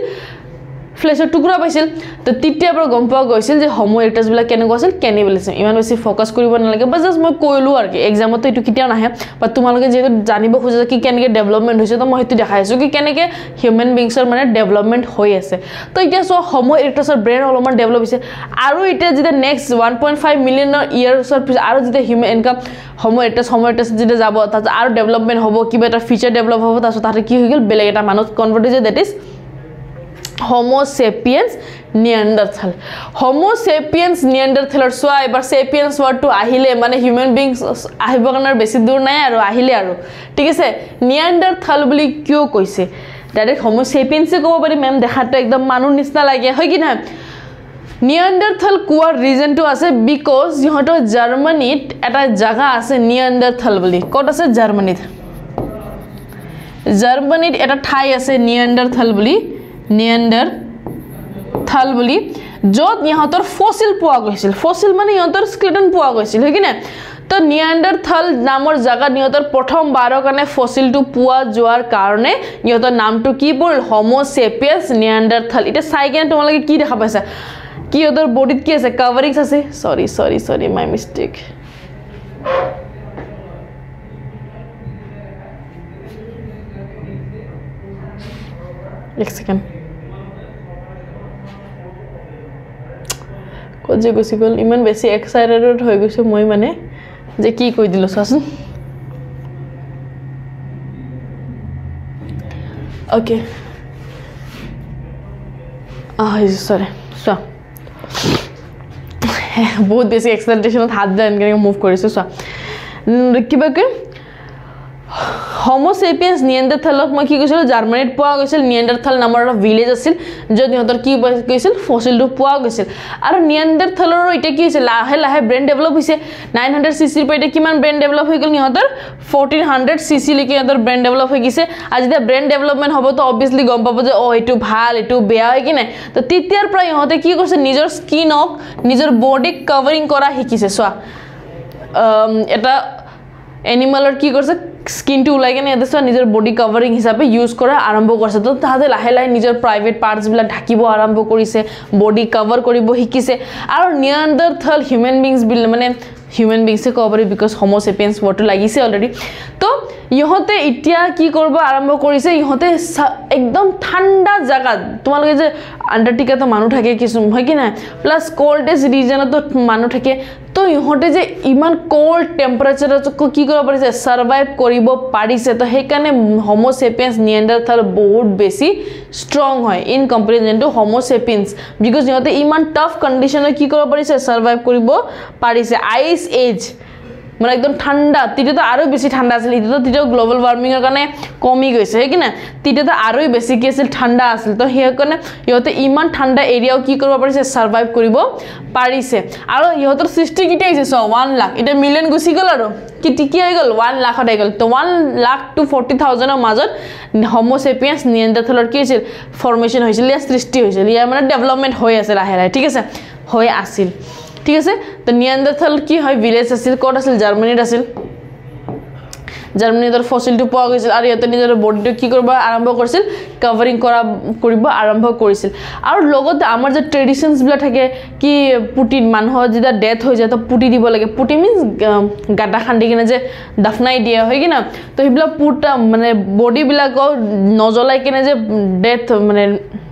ফ্লেশৰ টুকুৰা পাইছিল তো তিতিয়াৰ পৰা গম পোৱা গৈছিল যে হোমো ইৰেক্টাছ বিলাক কেনেকুৱা আছিল কেনিবেলিজম ইমান বেছি ফোকাস কৰিব নালাগে বাস জাস্ট মই কৈলো আৰু কি এক্সামত এটো কিতিয়াও নাহে বাট তোমালোকে যেটো জানিব খুজে কি কেনেকে ডেভেলপমেন্ট হৈছে তো মই হেতু দেখাইছো কি কেনেকে হিউম্যান বিংছৰ মানে ডেভেলপমেন্ট হৈ আছে তো এতিয়া সো হোমো ইৰেক্টাছৰ ব্ৰেন অলপমান ডেভেলপ হৈছে আৰু এতিয়া যেতিয়া নেক্সট 1.5 মিলিয়নৰ ইয়াৰ্ছৰ পিছত আৰু যেতিয়া হিউম্যান ইনকাম হোমো ইৰেক্টাছ যেতিয়া যাব তাত আৰু ডেভেলপমেন্ট হ'ব কিবা এটা ফিচাৰ ডেভেলপ হ'ব তাছত তাতে কি হৈ গল বেলেগ এটা মানুহ কনভাৰ্ট হৈছে that is Homo sapiens Neanderthal Homo sapiens Neanderthal so এবাৰ sapiens word to আহিলে মানে human beings আহিব কাৰণৰ বেছি দূৰ নাই আৰু আহিলে আৰু ঠিক আছে Neanderthal বুলি কিয় কৈছে ডাইৰেক্ট Homo sapiens এ ক'ব পাৰি মেম দেখাটো একদম মানুহ নিচিনা লাগে হয় কি না Neanderthal কোৱাৰ ৰিজনটো আছে বিকজ ইহঁতৰ জাৰ্মানীত এটা জায়গা আছে Neanderthal বুলি ক'ত আছে জাৰ্মানীত এটা ঠাই আছে Neanderthal বুলি যত ইহঁতৰ ফসিল পোৱা গৈছিল ফসিল মানে ইহঁতৰ স্কেলেটন পোৱা গৈছিল হয় কি না তো Neanderthal নামৰ জায়গা ইহঁতৰ প্ৰথম বাৰৰ কাৰণে ফসিলটো পোৱা যোৱাৰ কাৰণে ইহঁতৰ নামটো কি পৰিল Homo sapiens Neanderthal এটা চাই কেনে তোমালোকে কি দেখা পাইছা কি ইহঁতৰ বডিত কি আছে কভাৰিংছ আছে সৰি মাই মিস্টেক এক সেকেন্ড কজে গুছি গল ইমান বেছি এক্সাইটেড হৈ গৈছো মই মানে যে কি কই দিলো চাচোন ওকে সরি সো বহুত বেছি এক্সাইটেশনত হাত দিয়ে এনেকৈ মুভ কৰিছো সো কিবা কি Homo sapiens নিয়েণ্ডাৰথালক মই কি কৈছিল জাৰ্মানীত পোৱা গৈছিল নিয়েণ্ডাৰথাল নামৰ এটা ভিলেজ আছিল য'ত ইহঁতৰ কি কৈছিল ফসিলটো পোৱা গৈছিল আৰু নিয়েণ্ডাৰথালৰ এটা কি হৈছিল লাহে লাহে ব্ৰেইন ডেভেলপ হৈছে 900 সিসিৰ পৰা এটা কিমান ব্ৰেইন ডেভেলপ হৈ গ'ল ইহঁতৰ 1400 সিসি লৈকে ইহঁতৰ ব্ৰেইন ডেভেলপ হৈ গৈছে আজি যেতিয়া ব্ৰেইন ডেভেলপমেন্ট হ'ব তো অবভিয়াসলি গম পাব যে এইটো ভাল এইটো বেয়া হয় কি নাই তো তেতিয়াৰ পৰা ইহঁতে কি কৰিছে নিজৰ স্কিনক নিজৰ বডিক কভাৰিং কৰা শিকিছে চোৱা এটা এনিমেলৰ কি কৰিছে স্কিন টু উলাই কেনে এদছা নিজৰ বডি কভাৰিং হিচাপে ইউজ কৰা আৰম্ভ কৰিছে তো তাহাতে লাহে লাহে নিজৰ প্ৰাইভেট পাৰ্টস বিলাক ঢাকিব আৰম্ভ কৰিছে বডি কভাৰ কৰিব শিকিছে আৰু নিয়েণ্ডাৰথাল হিউম্যান বিংস বিল মানে হিউম্যান বিংসে কভাৰি বিকজ হোমো সেপিয়েন্স ওয়াৰ্ডটো লাগিছে অলৰেডি তো ইহঁতে এতিয়া কি কৰিব আৰম্ভ কৰিছে ইহঁতে একদম ঠাণ্ডা জায়গা তোমালোকে যে আন্টাৰ্কটিকাতে মানুহ থাকে কিছু হয় কি নাই প্লাস কোল্ডেষ্ট ৰিজনতো মানুহ থাকে তো ইহঁতে যে ইমান কোল্ড টেম্পাৰেচাৰত কি কৰিব পাৰিছে সাৰ্ভাইভ কৰিব পাৰিছে তো সেইকাৰণে হোমো সেপিয়েন্স নিয়েণ্ডাৰথাল বহুত বেছি ষ্ট্ৰং হয় in comparison to Homo sapiens because ইহঁতে ইমান টাফ কন্ডিশনত কি কৰিব পাৰিছে সাৰ্ভাইভ কৰিব পাৰিছে আইস এজ মানে একদম ঠাণ্ডা তিতে আৰু বেছি ঠাণ্ডা আছিল তিতে গ্লোবাল ওয়াৰ্মিংৰ কাৰণে কমি গৈছে হে কি না তিতে আৰু বেছি কি আছিল ঠাণ্ডা আছিল তো সেই কাৰণে ইহঁতে ইমান ঠাণ্ডা এৰিয়াও কি কৰিব পাৰিছে সাৰ্ভাইভ কৰিব পাৰিছে আৰু ইহঁতৰ সৃষ্টি কিটা হৈছে 1 লাখ এটা মিলিয়ন গুছি গল আৰু কি হৈ গল 1 লাখত হৈ গল তো 1 লাখ টু 40,000 ৰ মাজত হোমো সেপিয়েন্স নিয়েণ্ডাৰথালৰ কি আছিল ফৰ্মেশন হৈছিল ইয়া সৃষ্টি হৈছিল ইয়া মানে ডেভেলপমেন্ট হৈ আছে লাহে লাহে ঠিক আছে হৈ আছিল ঠিক আছে তো নিয়েণ্ডাৰথাল কি হয় ভিলেজ আছিল কোড আছিল জাৰ্মানীত আছিল জাৰ্মানীৰ ফসিলটো পোৱা গৈছিল আৰু ইহঁতে নিজৰ বডিটো কি কৰিব আৰম্ভ কৰিছিল কভাৰিং কৰিব আৰম্ভ কৰিছিল আৰু লগতে আমাৰ যে ট্ৰেডিশনস বিলাক থাকে কি পুটি মানুহৰ যেতিয়া ডেথ হৈ যায় তো পুটি দিব লাগে পুটি মিন্স গাটা খান্দি কিনে যে দফনাই দিয়া হয় কি না তো সেইবিলাক পুটা মানে বডি বিলাক নজলাই কিনে যে ডেথ মানে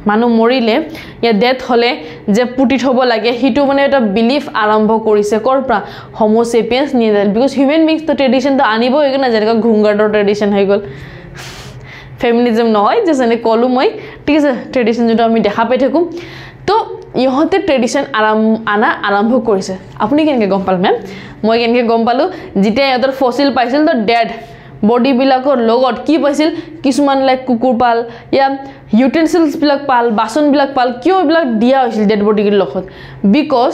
মানুহ মৰিলে ইয়া ডেথ হলে যে পুটি থব লাগে হিটো মানে এটা বিলিফ আৰম্ভ কৰিছে কৰপৰা homo sapiens Neanderthal because human beings তো ট্ৰেডিশন তো আনিব হৈ গ'ল না যেনেকা ঘুংগাৰৰ ট্ৰেডিশন হৈ গ'ল ফেমিনিজম নহয় যে যেনে কলো মই ঠিক আছে ট্ৰেডিশন যেটো আমি দেখা পাই থাকো তো ইহঁতে ট্ৰেডিশন আৰম্ভ কৰিছে আপুনি কেনেকৈ গম পালে মেম মই কেনেকৈ গম পালো যেতিয়া ইহঁতৰ ফসিল পাইছিল তো ডেড বডি বিলাকৰ লগত কি পাইছিল কিছুমান লাইক কুকুৰ পাল ইয়া ইউটেনসিলস বিলাক পাল বাসন বিলাক পাল কিয় বিলাক দিয়া হৈছিল ডেড বডিৰ লগত বিকজ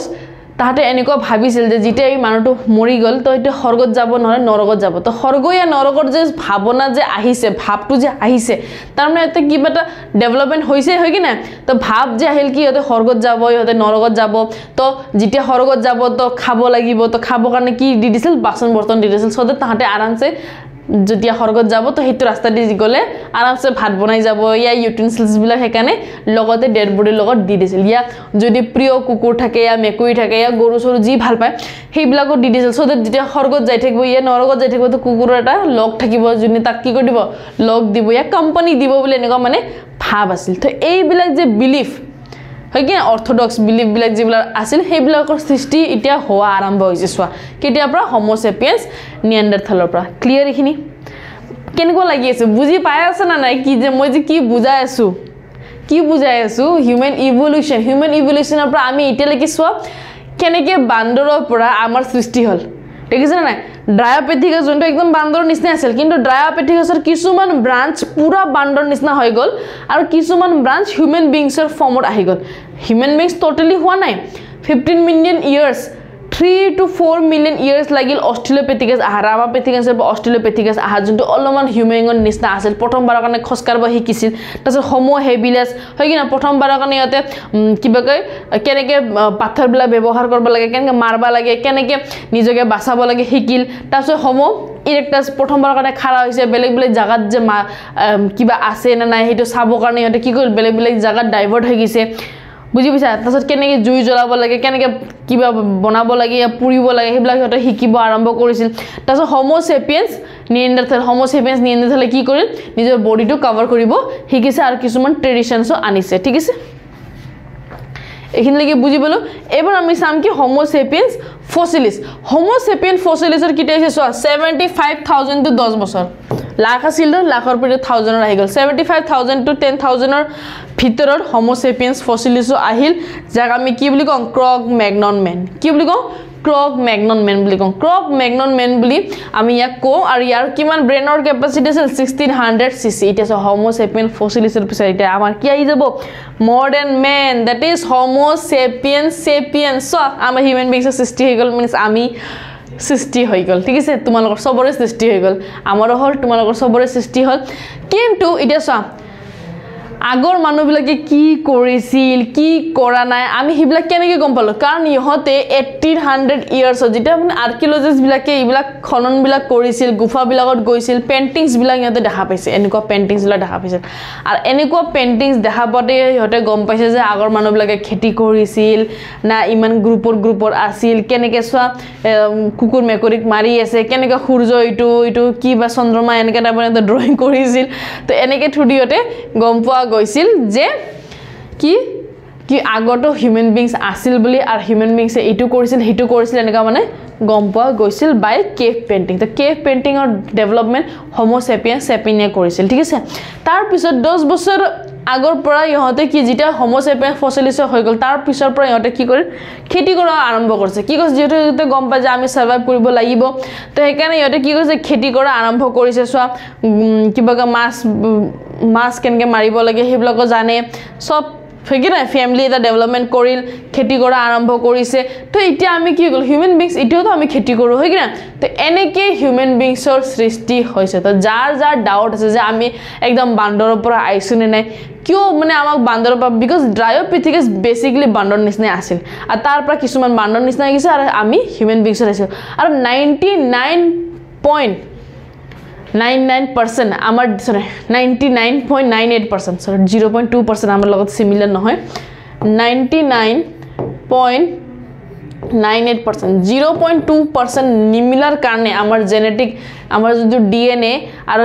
তাহাতে এনেকুৱা ভাবিছিল যে যেতিয়া এই মানুহটো মৰি গল তো এটা স্বৰ্গত যাব নহয় নৰকত যাব তো স্বৰ্গ ইয়া নৰকৰ যে ভাৱনা যে আহিছে ভাৱটো যে আহিছে তাৰ মানে এটা কিবা এটা ডেভেলপমেন্ট হৈছে হয় কি না তো ভাৱ যে আহিল কি ইহঁতে স্বৰ্গত যাব ইহঁতে নৰকত যাব তো যেতিয়া স্বৰ্গত যাব তো খাব লাগিব তো খাব কাৰণে কি দি দিছিল বাসন বৰ্তন দি দিছিল সদে তাহাতে আৰামছে যেতিয়া স্বৰ্গত যাব তো হেতু ৰাস্তা দি গলে আৰামছে ভাত বনাই যাব ইয়া ইউটেনসিলস বিলাক হেকানে লগতে ডেড বডিৰ লগত দি দিছিল ইয়া যদি প্ৰিয় কুকুৰ থাকে ইয়া মেকুৰী থাকে ইয়া গৰু সৰু যি ভাল পায় হেইবিলাকো দি দিছিল সো যেতিয়া স্বৰ্গত যাই থাকিব ইয়া নৰকত যাই থাকিব তো কুকুৰৰ এটা লগ থাকিব যোনে তাক কি কৰি দিব লগ দিব ইয়া কোম্পানী দিব বুলি এনেকুৱা মানে ভাব আছিল তো এইবিলাক যে বিলিফ হয় কি অৰ্থডক্স বিলিফ বিলাক যিবিলাক আছিল সেইবিলাকৰ সৃষ্টি এতিয়া হোৱা আৰম্ভ হৈছে চোৱা কেতিয়াৰ পৰা হোমো সেপিয়েন্স নিয়েণ্ডাৰথালৰ পৰা ক্লিয়াৰ এখিনি কেনেকুৱা লাগি আছে বুজি পাই আছে না নাই কি যে মই যে কি বুজাই আছো হিউম্যান ইভলিউশনৰ পৰা আমি এতিয়ালৈকে চোৱা কেনেকৈ বান্দৰৰ পৰা আমাৰ সৃষ্টি হ'ল দেখিছে না নাই ড্ৰায়োপেথিকাছ যোনটো একদম বান্দৰৰ নিচিনা আছিল কিন্তু ড্ৰায়োপেথিকাছৰ কিছুমান ব্ৰাঞ্চ পুৰা বান্দৰ নিচিনা হৈ গ'ল আৰু কিছুমান ব্ৰাঞ্চ হিউম্যান বিংছৰ ফৰ্মত আহি গ'ল হিউম্যান বিংছ টোটালি হোৱা নাই 15 million years 3 to 4 million years লাগিল অস্ট্ৰেলোপেথিকাস আহাৰামাপেথিকাসৰ পৰা অস্ট্ৰেলোপেথিকাস আহা যোনটো অলমান হিউম্যানৰ নিচিনা আছিল প্ৰথমবাৰৰ কাৰণে খোজকাঢ়ব শিকিছিল তাৰপিছত হোমো হেবিলাস হয় কি না প্ৰথমবাৰৰ কাৰণে ইয়াতে কিবা কয় কেনেকে পাথৰবিলাক ব্যৱহাৰ কৰিব লাগে কেনেকে মাৰবা লাগে কেনেকে নিজকে বাচাব লাগে শিকিল তাৰপিছত হোমো ইৰেক্টাস প্ৰথমবাৰৰ কাৰণে খাৰা হৈছে বেলেগ বেলেগ জাগাত যে কিবা আছে না নাই হেতু চাবৰ কাৰণে ইহঁতে কি কৰিল বেলেগ বেলেগ জাগাত ডাইভাৰ্ট হৈ গৈছে বুজি পাইছা তাৰছত কেনেকৈ জুই জ্বলাব লাগে কেনেকৈ কিবা বনাব লাগে ইয়া পুৰিব লাগে সেইবিলাক সিহঁতে শিকিব আৰম্ভ কৰিছিল তাৰছত হোমো সেপিয়েন্স নিয়েণ্ডাৰথেলে কি কৰিল নিজৰ বডিটো কভাৰ কৰিব শিকিছে আৰু কিছুমান ট্ৰেডিশনসও আনিছে ঠিক আছে এখিনলৈকে বুজি পালো এবাৰ আমি চাম কি হোমো সেপিয়েন্স ফসিলিসৰ কিটা আছে 75000 to 10 বছৰ লাখ আছিল লাখৰ পৰা 1000 আহি গল 75000 to 10000 ভিতৰত হোমো সেপিয়েন্স ফসিলিস আহিল যাক আমি কি বুলি কম ক্ৰগ ম্যাগনন ম্যান কি বুলি কম ক্ৰগ ম্যাগনন ম্যান বুলি কম ক্ৰগ ম্যাগনন ম্যান বুলি আমি ইয়াক কম আৰু ইয়াৰ কিমান ব্ৰেনৰ ক্যাপাসিটি আছিল 1600 cc ইট আছে হোমো সেপিয়েন্স ফসিলিসৰ পিছত এটা আমাৰ কি আহি যাব modern man that is Homo sapiens so আমাৰ হিউম্যান বিংছৰ সৃষ্টি হৈ গল মিন্স আমি সৃষ্টি হৈ গল ঠিক আছে তোমালোকৰ সবৰে সৃষ্টি হৈ গল আমাৰ হল তোমালোকৰ সবৰে সৃষ্টি হল কিন্তু এটা সা আগৰ মানুহবিলাকে কি কৰিছিল কি কৰা নাই আমি হিবলা কেনেকৈ গম পালো কাৰণ ইহতে 1800 ইয়াৰ্স যেটা মানে আৰ্কিঅলজিস্ট বিলাকে ইবিলাক খনন বিলাক কৰিছিল গুফা বিলাকত গৈছিল পেইন্টিংস বিলাক ইহতে দেখা পাইছে এনেকুৱা পেইন্টিংস বিলাক দেখা পাইছে আৰু এনেকুৱা পেইন্টিংস দেখা পাতে ইহতে গম পাইছে যে আগৰ মানুহবিলাকে খেতি কৰিছিল না ইমান গ্ৰুপৰ আছিল কেনেকৈ সোৱা কুকুৰ মেকৰিক মাৰি আছে কেনেকৈ সূৰ্য ইটো কি বা চন্দ্ৰমা এনেকৈ টাইপৰ ড্ৰয়িং কৰিছিল তো এনেকৈ থুডিয়তে গম পোৱা গৈছিল যে কি আগতো হিউম্যান বিংছ আছিল বুলি আৰু হিউম্যান বিংছে এটো কৰিছিল হেটো কৰিছিল এনেকা মানে গম পোৱা গৈছিল বাই কেভ পেইন্টিং তো কেভ পেইন্টিংৰ ডেভেলপমেন্ট হোমো সেপিয়েন্স সেপিনিয়া কৰিছিল ঠিক আছে তাৰ পিছত 10 বছৰ আগৰ পৰা ইহতে কি যেটা হোমো সেপিয়েন্স ফসিলিস হৈ গল তাৰ পিছৰ পৰা ইহতে কি কৰিল খেতি কৰা আৰম্ভ কৰিছে কি কৈছে যেটো গম পায় যে আমি সাৰ্ভাইভ কৰিব লাগিব তো সেইকাৰণে ইহতে কি কৈছে খেতি কৰা আৰম্ভ কৰিছে সোৱা কিবাকা মাছ কেনকে মাৰিব লাগে হেবিলাক জানে সব ফেকি না ফ্যামিলি এটা ডেভেলপমেন্ট কৰিল খেতি কৰা আৰম্ভ কৰিছে তো এতিয়া আমি কি গল হিউম্যান বিংছ ইটো তো আমি খেতি কৰো হয় কি না তো এনেকে হিউম্যান বিংছৰ সৃষ্টি হৈছে তো যাৰ ডাউট আছে যে আমি একদম বান্দৰৰ পৰা আইছো নে নাই কিয় মানে আমাক বান্দৰৰ পৰা বিকজ ড্ৰায়োপিথেকাছ বেসিক্যালি বান্দৰ নিচিনা আছিল আৰু তাৰ পৰা কিছুমান বান্দৰ নিচিনা গৈছে আৰু আমি হিউম্যান বিংছৰ আছে আৰু 99.99% আমাৰ সৰি 99.98% সৰি 0.2% আমাৰ লগত সিমিলাৰ নহয় 99.98% 0.2% নিমিলাৰ কাৰণে আমাৰ জেনেটিক আমাৰ যদি ডিএনএ আৰু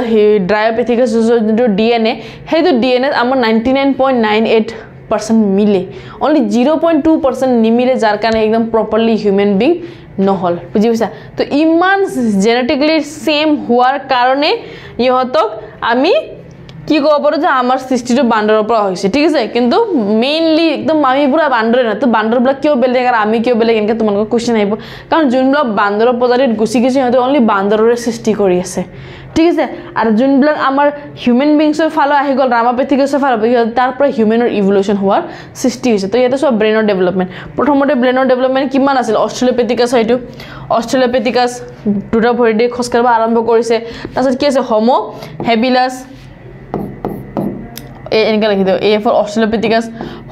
ড্ৰায়োপিথেকাছ যদি ডিএনএ হেতু ডিএনএ আমাৰ 99.98% মিলে only 0.2% নিমিলে যাৰ কাৰণে একদম প্ৰপাৰলি হিউম্যান বিং নহল বুজি পাইছা তো ইমান জেনেটিক্যালি সেম হোৱাৰ কাৰণে ইহতক আমি কি কব পাৰো যে আমাৰ সৃষ্টিটো বান্দৰৰ পৰা হৈছে ঠিক আছে কিন্তু মেইনলি একদম আমি পুৰা বান্দৰে না তো বান্দৰবিলাক কিয় বেলেগ আৰু আমি কিয় বেলেগ এনেকৈ তোমালোকৰ কোৱেশ্চন আহিব কাৰণ যোনবিলাক বান্দৰৰ প্ৰজাতিত গুছি গৈছে সিহঁতে অনলি বান্দৰৰে সৃষ্টি কৰি আছে ঠিক আছে আৰু যোনবিলাক আমাৰ হিউম্যান বিংছৰ ফালে আহি গল ৰামাপিথেকাছৰ ফালে তাৰ পৰা হিউম্যানৰ ইভলিউশন হোৱাৰ সৃষ্টি হৈছে তো ইয়াতে সব ব্ৰেইনৰ ডেভেলপমেন্ট প্ৰথমতে ব্ৰেইনৰ ডেভেলপমেন্ট কিমান আছিল অস্ট্ৰেলোপিথেকাছ হয়তো অস্ট্ৰেলোপিথেকাছ দুটা ভৰি দি খোজ কাঢ়িব আৰম্ভ কৰিছে তাৰপিছত কি আছে হোমো হেবিলাছ এনেকৈ লিখি দিও এ ফৰ অস্ট্ৰেলোপিথেকাছ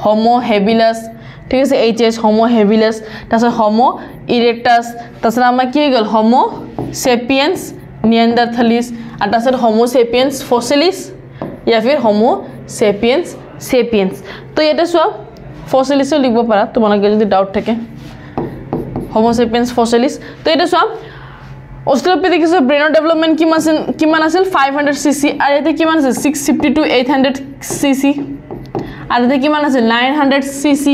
হোমো হেবিলাছ ঠিক আছে এইচ হোমো হেবিলাছ তাৰপিছত হোমো ইৰেক্টাছ তাৰপিছত আমাৰ কি গল হোমো সেপিয়েন্স নিয়েণ্ডাৰথেলিস আৰু তাৰপিছত হোমো সেপিয়েন্স ফসিলিস या फिर হোমো সেপিয়েন্স তো ইয়াতে সব ফসিলিসও লিখব পাৰা তোমালোকে যদি ডাউট থাকে হোমো সেপিয়েন্স ফসিলিস তো এটা সব অস্ট্ৰেলোপিথেকাছৰ ব্ৰেইনৰ ডেভেলপমেন্ট কিমান আছিল 500 cc আৰু ইয়াতে কিমান আছে 650 to 800 cc আৰু ইয়াতে কিমান আছে 900 cc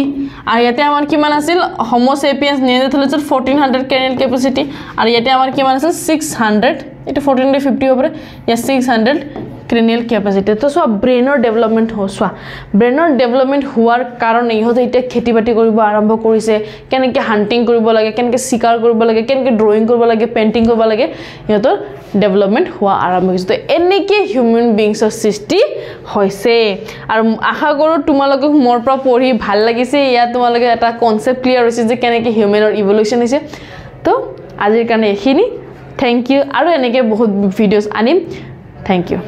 আৰু ইয়াতে আমাৰ কিমান আছিল হোমো সেপিয়েন্স নিয়েণ্ডাৰথেলিসৰ 1400 ক্ৰেনিয়েল ক্যাপাসিটি আৰু ইয়াতে আমাৰ কিমান আছে 600 এটা 1450 হবে या 600 ক্ৰেনিয়েল ক্যাপাসিটি তো সব ব্ৰেইনৰ ডেভেলপমেন্ট হোৱা ব্ৰেইনৰ ডেভেলপমেন্ট হোৱাৰ কাৰণে ইহতে এটা খেতি বাতি কৰিব আৰম্ভ কৰিছে কেনেকৈ হান্টিং কৰিব লাগে কেনেকৈ শিকাৰ কৰিব লাগে কেনেকৈ ড্ৰয়িং কৰিব লাগে পেইন্টিং কৰিব লাগে ইহতৰ ডেভেলপমেন্ট হোৱা আৰম্ভ হৈছে তো এনেকৈ হিউম্যান বিংছৰ সৃষ্টি হৈছে আৰু আশা কৰো তোমালোকক মোৰ পৰা পঢ়ি ভাল লাগিছে ইয়া তোমালোকে এটা কনসেপ্ট ক্লিয়াৰ হৈছে যে কেনেকৈ হিউম্যানৰ ইভলিউশন হৈছে তো আজিৰ কাৰণে এখিনি থ্যাংক ইউ আৰু এনেকৈ বহুত ভিডিওস আনিম থ্যাংক ইউ